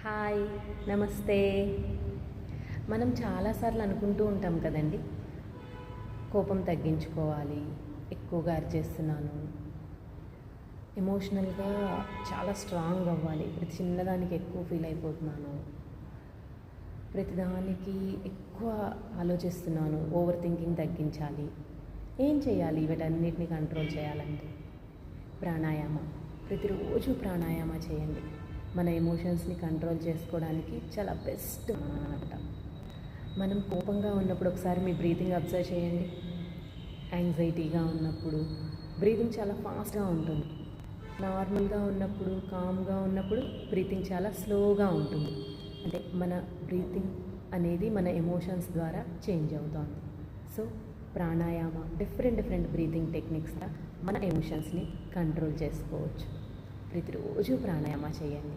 Hi, నమస్తే. మనం చాలాసార్లు అనుకుంటూ ఉంటాం కదండి, కోపం తగ్గించుకోవాలి, ఎక్కువగా అరిచేస్తున్నాను, ఎమోషనల్గా చాలా స్ట్రాంగ్ అవ్వాలి, ప్రతి చిన్నదానికి ఎక్కువ ఫీల్ అయిపోతున్నాను, ప్రతిదానికి ఎక్కువ ఆలోచిస్తున్నాను, ఓవర్ థింకింగ్ తగ్గించాలి. ఏం చేయాలి వీటన్నిటిని కంట్రోల్ చేయాలంటే? ప్రాణాయామ. ప్రతిరోజు ప్రాణాయామ చేయండి. మన ఎమోషన్స్ని కంట్రోల్ చేసుకోవడానికి చాలా బెస్ట్ అన్నమాట. మనం కోపంగా ఉన్నప్పుడు ఒకసారి మీ బ్రీతింగ్ అబ్జర్వ్ చేయండి. యాంగ్జైటీగా ఉన్నప్పుడు బ్రీతింగ్ చాలా ఫాస్ట్గా ఉంటుంది. నార్మల్గా ఉన్నప్పుడు, కామ్గా ఉన్నప్పుడు బ్రీతింగ్ చాలా స్లోగా ఉంటుంది. అంటే మన బ్రీతింగ్ అనేది మన ఎమోషన్స్ ద్వారా చేంజ్ అవుతుంది. సో ప్రాణాయామ, డిఫరెంట్ బ్రీతింగ్ టెక్నిక్స్గా మన ఎమోషన్స్ని కంట్రోల్ చేసుకోవచ్చు. ప్రతిరోజు ప్రాణాయామ చేయండి.